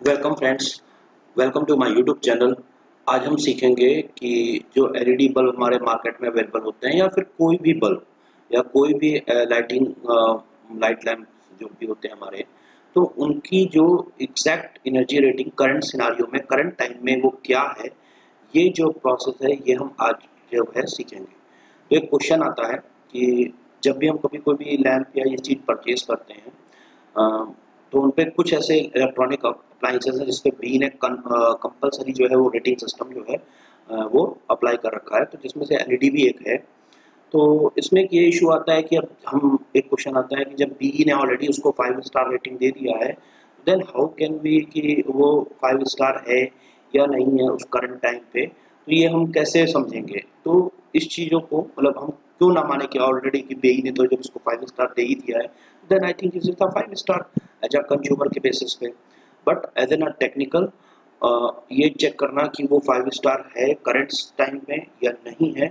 Welcome friends, welcome to my YouTube channel. आज हम सीखेंगे कि जो एलईडी बल्ब हमारे मार्केट में अवेलेबल होते हैं या फिर कोई भी बल्ब या कोई भी लाइटिंग लाइट लैम्प जो भी होते हैं हमारे, तो उनकी जो exact energy rating current scenario में करंट टाइम में वो क्या है, ये जो प्रोसेस है ये हम आज जो है सीखेंगे। तो एक क्वेश्चन आता है कि जब भी हम कभी कोई भी लैम्प या ये चीज़ परचेज करते हैं, तो उन पे कुछ ऐसे इलेक्ट्रॉनिक अप्लायंसेस हैं जिसपे बी ने कंपलसरी जो है वो रेटिंग सिस्टम जो है वो अप्लाई कर रखा है, तो जिसमें से एलईडी भी एक है। तो इसमें ये इशू आता है कि अब हम एक क्वेश्चन आता है कि जब बी ने ऑलरेडी उसको 5 स्टार रेटिंग दे दिया है, देन हाउ कैन वी कि वो 5 स्टार है या नहीं है उस करंट टाइम पे, तो ये हम कैसे समझेंगे। तो इस चीज़ों को मतलब हम क्यों ना माने कि ऑलरेडी कि बी ने तो जब उसको 5 स्टार दे ही दिया है, then I think is it 5 star as a consumer के बेसिस पे। But as an a technical ये चेक करना कि वो 5 स्टार है करंट टाइम में या नहीं है,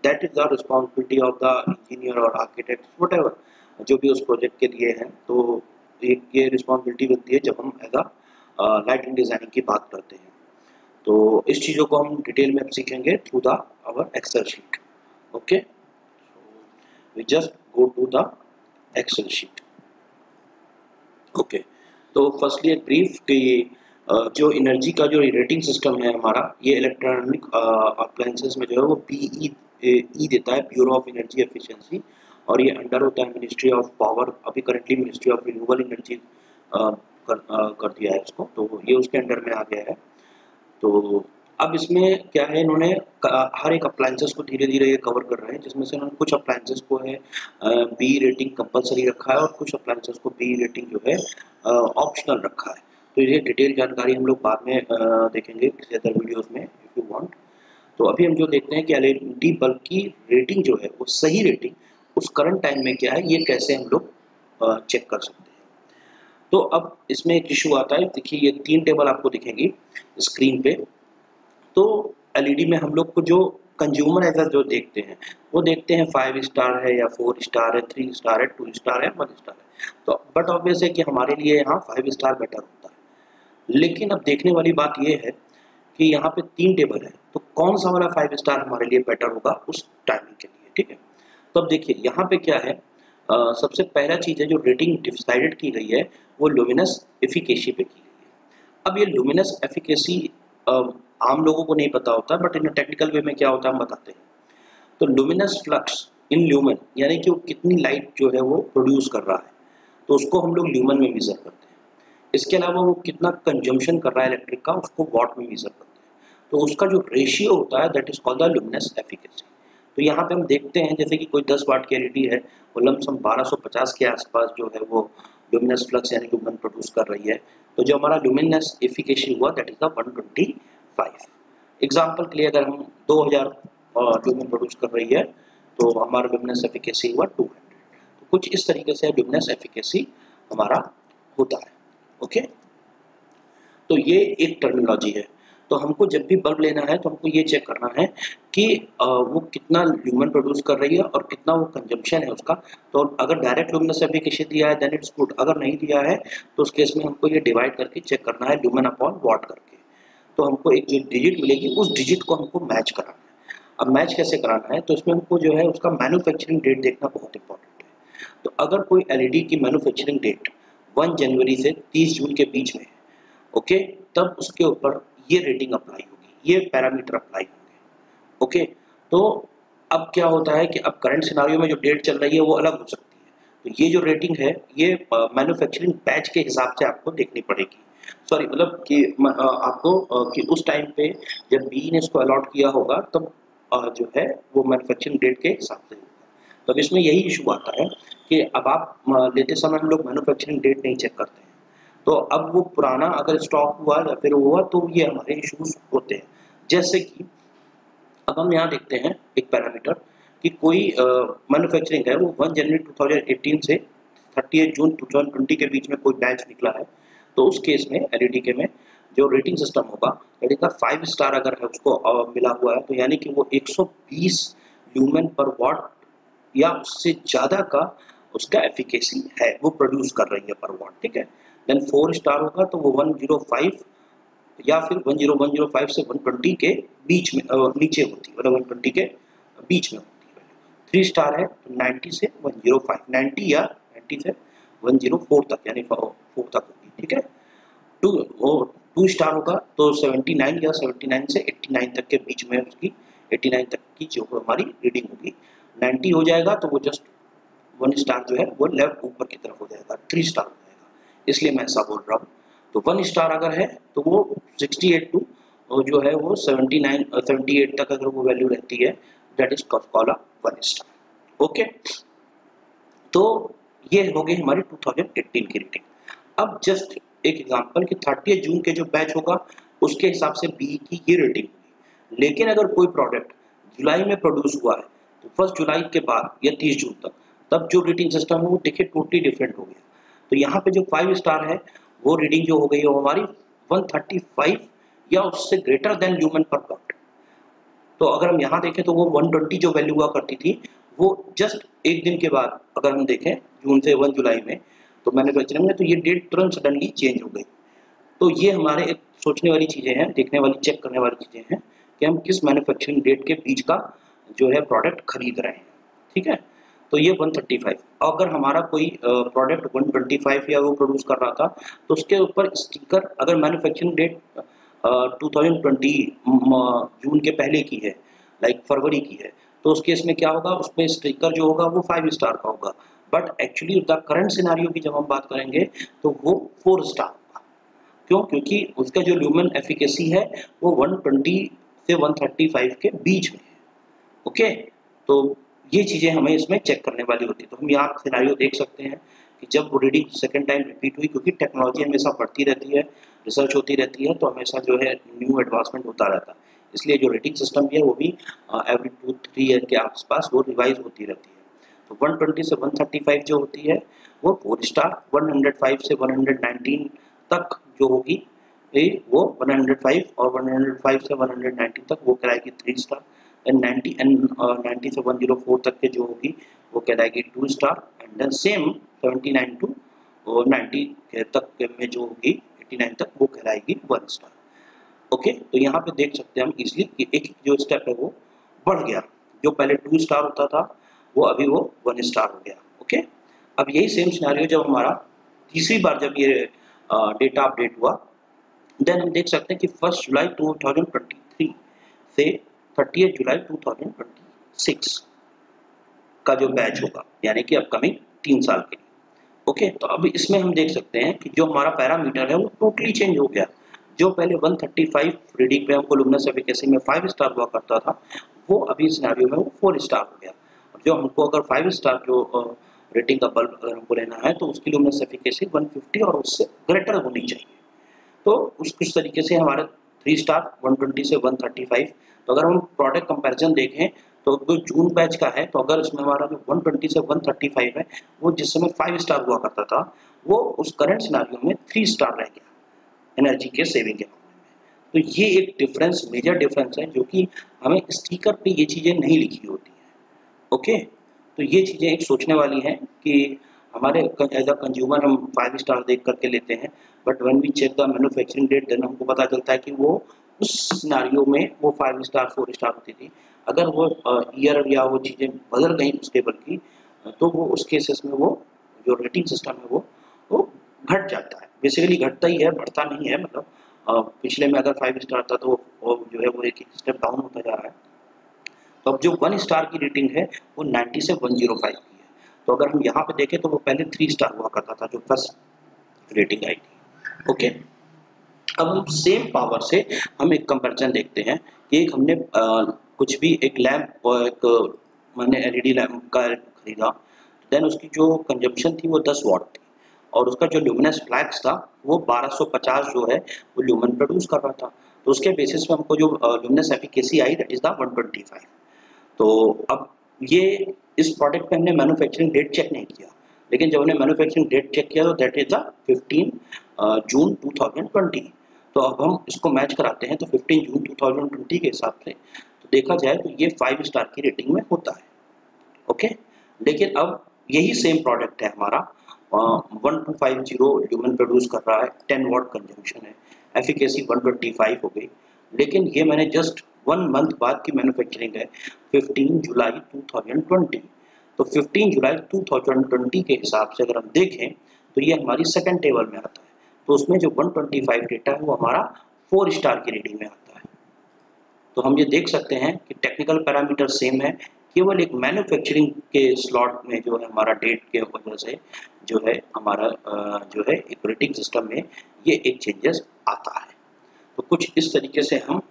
that is the responsibility of the engineer और आर्किटेक्ट वट जो भी उस प्रोजेक्ट के लिए हैं। तो ये रिस्पॉन्सिबिलिटी बनती है जब हम एज अ लाइटिंग डिजाइनिंग की बात करते हैं। तो इस चीज़ों को हम डिटेल में सीखेंगे through the our excel sheet. Okay, we just go to the excel sheet. Okay, तो फर्स्टली एक ब्रीफ कि जो एनर्जी का जो रेटिंग सिस्टम है हमारा, ये इलेक्ट्रॉनिक अप्लायंसेस में जो है वो पीई देता है, ब्यूरो ऑफ एनर्जी एफिशिएंसी, और ये अंडर होता है मिनिस्ट्री ऑफ पावर। अभी currently ministry of renewable energy कर दिया है इसको, तो ये उसके अंडर में आ गया है। तो अब इसमें क्या है, इन्होंने हर एक अप्लायंसेस को धीरे धीरे ये कवर कर रहे हैं, जिसमें से इन्होंने कुछ अप्लायंसेस को है बी रेटिंग कंपलसरी रखा है और कुछ अप्लायंसेस को बी रेटिंग जो है ऑप्शनल रखा है। तो ये डिटेल जानकारी हम लोग बाद में देखेंगे किसी अदर वीडियोस में इफ यू वांट। तो अभी हम जो देखते हैं कि एलईडी बल्ब की रेटिंग जो है वो सही रेटिंग उस करंट टाइम में क्या है, ये कैसे हम लोग चेक कर सकते हैं। तो अब इसमें एक इशू आता है, देखिए ये 3 टेबल आपको दिखेंगी स्क्रीन पे। तो एलईडी में हम लोग को जो कंज्यूमर एज जो देखते हैं, वो देखते हैं 5 स्टार है या 4 स्टार है, 3 स्टार है, 2 स्टार है, 1 स्टार है। तो बट ऑब्वियस है कि हमारे लिए यहाँ 5 स्टार बेटर होता है। लेकिन अब देखने वाली बात ये है कि यहाँ पे 3 टेबल है, तो कौन सा वाला 5 स्टार हमारे लिए बेटर होगा उस टाइमिंग के लिए, ठीक है। तो अब देखिए यहाँ पे क्या है, सबसे पहला चीज़ है जो रेटिंग डिसाइडेड की गई है वो लुमिनस एफिकेसी पे की गई है। अब ये लुमिनस एफिकेसी आम लोगों को नहीं पता होता, बट इन टेक्निकल वे में क्या होता है हम बताते हैं। तो लुमिनस फ्लक्स इन ल्यूमेन, यानी कि वो कितनी लाइट जो है वो प्रोड्यूस कर रहा है, तो उसको हम लोग ल्यूमेन में मेजर करते हैं। इसके अलावा वो कितना कंजम्पशन कर रहा है इलेक्ट्रिक का, उसको वॉट में मेजर करते हैं। तो उसका जो रेशियो होता है that is called the luminous efficacy. तो यहाँ पे हम देखते हैं जैसे कि कोई 10 वाट की एलईडी है, वो लमसम 1250 के आसपास जो है वो लुमिनस फ्लक्स यानी लुमेन प्रोड्यूस कर रही है। तो जो हमारा लुमिनस एफिकेसी हुआ दैट इज द 125। एग्जाम्पल के लिए अगर हम 2000 लुमेन प्रोड्यूस कर रही है, तो हमारा लुमिनस एफिकेसी हुआ 200। तो कुछ इस तरीके से लुमिनस एफिकेसी हमारा होता है। ओके, तो ये एक टर्मिनोलॉजी है। तो हमको जब भी बल्ब लेना है तो हमको ये चेक करना है कि वो कितना ल्यूमेन प्रोड्यूस कर रही है और कितना वो कंजम्पशन है उसका। तो अगर डायरेक्ट लुमिनस एफिकेसी दिया है देन इट्स गुड, अगर नहीं दिया है तो उस केस में हमको ये डिवाइड करके चेक करना है ल्यूमेन अपॉन वॉट करके। तो हमको एक जो डिजिट मिलेगी उस डिजिट को हमको मैच कराना है। अब मैच कैसे कराना है, तो इसमें हमको जो है उसका मैन्युफैक्चरिंग डेट देखना बहुत इंपॉर्टेंट है। तो अगर कोई एलईडी की मैन्युफैक्चरिंग डेट 1 जनवरी से 30 जून के बीच में है, ओके, तब उसके ऊपर ये रेटिंग अप्लाई होगी, ये पैरामीटर अप्लाई होंगे। ओके, तो अब क्या होता है कि अब करंट सिनारियो में जो डेट चल रही है वो अलग हो सकती है। तो ये जो रेटिंग है ये मैन्युफैक्चरिंग बैच के हिसाब से आपको देखनी पड़ेगी। सॉरी, मतलब कि आपको कि उस टाइम पे जब बी ने इसको अलॉट किया होगा तब जो है वो मैन्युफैक्चरिंग डेट के हिसाब से होगा। तो अब इसमें यही इशू आता है कि अब आप लेते समय हम लोग मैन्युफैक्चरिंग डेट नहीं चेक करते हैं। तो अब वो पुराना अगर स्टॉक हुआ या फिर हुआ तो ये हमारे इश्यूज होते हैं। जैसे कि अब हम यहाँ देखते हैं एक पैरामीटर कि कोई मैन्युफैक्चरिंग है वो 1 जनवरी 2018 से 30 जून 2020 के बीच में कोई बैच निकला है, तो उस केस में एलईडी के में जो रेटिंग सिस्टम होगा एलईडी का 5 स्टार अगर है उसको मिला हुआ है, तो यानी कि वो 120 ल्यूमेन पर वॉट या उससे ज़्यादा का उसका एफिकेसी है, वो प्रोड्यूस कर रही है पर वॉट, ठीक है। देन 4 स्टार होगा तो वो 105 या फिर 10105 से 120 के बीच में नीचे होती है, मतलब 120 के बीच में होती है। 3 स्टार है तो 90 से 105, 90 या 90 से 104 तक, यानी 4 तक होगी, ठीक है। 2 स्टार होगा तो 79 या 79 से 89 तक के बीच में उसकी 89 तक की जो हमारी रीडिंग होगी। 90 हो जाएगा तो वो जस्ट 1 स्टार जो है वो लेफ्ट ऊपर की तरफ हो जाएगा, 3 स्टार हो जाएगा, इसलिए मैं ऐसा बोल रहा हूँ। तो 1 स्टार अगर है तो वो 68 टू जो है वो 78 तक अगर वो वैल्यू रहती है, that is called 1 star. Okay, तो ये हो गई हमारी 2018 की रेटिंग। अब जस्ट एक एग्जांपल कि 30 जून के जो बैच होगा उसके हिसाब से बी की ये रेटिंग होगी। लेकिन अगर कोई प्रोडक्ट जुलाई में प्रोड्यूस हुआ है तो 1 जुलाई के बाद या 30 जून तक, तब जो रेटिंग सिस्टम है वो देखिए टोटली डिफरेंट हो गया। तो यहाँ पे जो 5 स्टार है वो रीडिंग जो हो गई है वो हमारी 135 या उससे ग्रेटर देन ह्यूमन पर पॉट। तो अगर हम यहाँ देखें तो वो 120 जो वैल्यू हुआ करती थी वो जस्ट एक दिन के बाद अगर हम देखें जून से 1 जुलाई में, तो मैन्युफैक्चरिंग में तो ये डेट तुरंत सडनली चेंज हो गई। तो ये हमारे एक सोचने वाली चीजें हैं, देखने वाली, चेक करने वाली चीजें हैं कि हम किस मैन्युफैक्चरिंग डेट के बीच का जो है प्रोडक्ट खरीद रहे हैं, ठीक है। तो ये 135, अगर हमारा कोई प्रोडक्ट 125 या वो प्रोड्यूस कर रहा था तो उसके ऊपर स्टिकर अगर मैन्युफैक्चरिंग डेट 2020 जून के पहले की है, लाइक फरवरी की है, तो उस केस में क्या होगा, उसमें स्टिकर जो होगा वो 5 स्टार का होगा। But actually the current scenario की जब हम बात करेंगे तो वो 4 स्टार होगा। क्यों? क्योंकि उसका जो ल्यूमेन एफिकेसी है वो 120 से 135 के बीच में है। ओके, तो ये चीजें हमें इसमें चेक करने वाली होती है। तो हम यहाँ सिनेरियो देख सकते हैं कि जब वो रीडिंग सेकेंड टाइम रिपीट हुई, क्योंकि टेक्नोलॉजी हमेशा बढ़ती रहती है, रिसर्च होती रहती है, तो हमेशा जो है न्यू एडवांसमेंट होता रहता है, इसलिए जो रेटिंग सिस्टम भी है वो भी एवरी 2-3 ईयर के आसपास वो रिवाइज होती रहती है। तो 120 से 135 जो होती है वो 4 स्टार, 105 से 119 तक जो होगी वो 105 और 105 से 119 तक वो कराएगी 3 स्टार, एंड 90 से 104 तक के जो होगी वो कहलाएगी 2 star, and then same 79 to 90 तक में जो होगी 89 तक वो कहलाएगी 1 स्टार। ओके, तो यहाँ पे देख सकते हैं हम इजिली कि एक जो स्टेप है वो बढ़ गया, जो पहले 2 स्टार होता था वो अभी वो 1 स्टार हो गया। ओके, अब यही सेम सिनेरियो जब हमारा तीसरी बार जब ये डेटा अपडेट हुआ, देन हम देख सकते हैं कि 1 जुलाई 2023 से 30 जुलाई 2026 का जो बैच होगा, यानी कि अपकमिंग 3 साल के लिए। ओके, तो अब इसमें हम देख सकते हैं कि जो हमारा पैरामीटर है वो टोटली चेंज हो गया। जो पहले 135 रीडिंग पे हमको लुमिनस एफिकेसी में 5 स्टार हुआ करता था, वो अभी सिनेरियो में वो 4 स्टार हो गया। और जो हमको अगर 5 स्टार जो रेटिंग का बल्ब अगर हमको लेना है तो उसकी लुमिनस एफिकेसी 150 और उससे ग्रेटर होनी चाहिए। तो उस तरीके से हमारे 3 स्टार 120 से 135। तो अगर हम प्रोडक्ट कंपैरिजन देखें तो जो जून बैच का है, तो अगर इसमें हमारा जो 120 से 135 है वो जिस समय 5 स्टार हुआ करता था वो उस करंट सिनेरियो में 3 स्टार रह गया एनर्जी के सेविंग के मामले में। तो ये एक डिफरेंस, मेजर डिफरेंस है जो कि हमें स्टिकर पे ये चीजें नहीं लिखी होती है। ओके, तो ये चीजें एक सोचने वाली हैं कि हमारे एज अ कंज्यूमर हम 5 स्टार देख करके लेते हैं, but when we check the manufacturing date then हमको पता चलता है कि वो उस सिनेरियो में वो 5 स्टार 4 स्टार होती थी। अगर वो ईयर या वो चीजें बदल गई उस टेबल की, तो वो उस केसेस में वो जो रेटिंग सिस्टम है वो घट जाता है। बेसिकली घटता ही है, बढ़ता नहीं है। मतलब पिछले में अगर 5 स्टार था तो वो जो है वो एक स्टेप डाउन होता जा रहा है। तो अब जो 1 स्टार की रेटिंग है वो 90 से 105 की है। तो अगर हम यहाँ पे देखें तो वो पहले 3 स्टार हुआ करता था जो फर्स्ट रेटिंग आई थी। ओके, अब हम सेम पावर से हम एक कंपैरिजन देखते हैं कि एक हमने कुछ भी एक लैंप और एक मैंने एलईडी लैंप का खरीदा, देन उसकी जो कंजम्पशन थी वो 10 वाट थी और उसका जो ल्यूमिनस फ्लैक्स था वो 1250 जो है वो ल्यूमन प्रोड्यूस कर रहा था। तो उसके बेसिस पे हमको जो luminous efficacy I that is the 125। तो अब ये इस प्रोडक्ट पे हमने मैन्युफैक्चरिंग डेट चेक नहीं किया, लेकिन जब हमने मैन्युफैक्चरिंग डेट चेक किया तो दैट इज द 15 जून 2020। तो अब हम इसको मैच कराते हैं तो 15 जून 2020 के हिसाब से तो देखा जाए तो ये 5 स्टार की रेटिंग में होता है। ओके, लेकिन अब यही सेम प्रोडक्ट है हमारा 1250 ल्यूमेन प्रोड्यूस कर रहा है, 10 वॉट कंजम्पशन है, एफिकेसी 125 हो गई। लेकिन ये मैंने जस्ट 1 मंथ बाद की मैन्युफैक्चरिंग है, 15 जुलाई 2020। तो 15 जुलाई 2020 के हिसाब से अगर हम देखें तो ये हमारी सेकंड टेबल में आता है। तो उसमें जो 125 डेटा है वो हमारा 4 स्टार की रेटिंग में आता है। तो हम ये देख सकते हैं कि टेक्निकल पैरामीटर सेम है, केवल एक मैन्युफैक्चरिंग के स्लॉट में जो है हमारा डेट के वजह से जो है हमारा जो है एक रेटिंग सिस्टम में ये एक चेंजेस आता है। तो कुछ इस तरीके से हम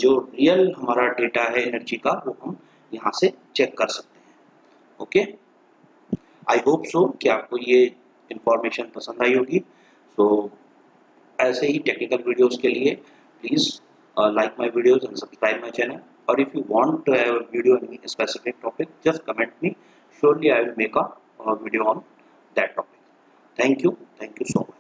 जो रियल हमारा डेटा है एनर्जी का वो हम यहाँ से चेक कर सकते हैं। ओके, आई होप सो कि आपको ये इंफॉर्मेशन पसंद आई होगी। सो ऐसे ही टेक्निकल वीडियोस के लिए please like my videos and subscribe my channel, or if you want to have a video on any specific topic, just comment me. Surely I will make a video on that topic. Thank you so much.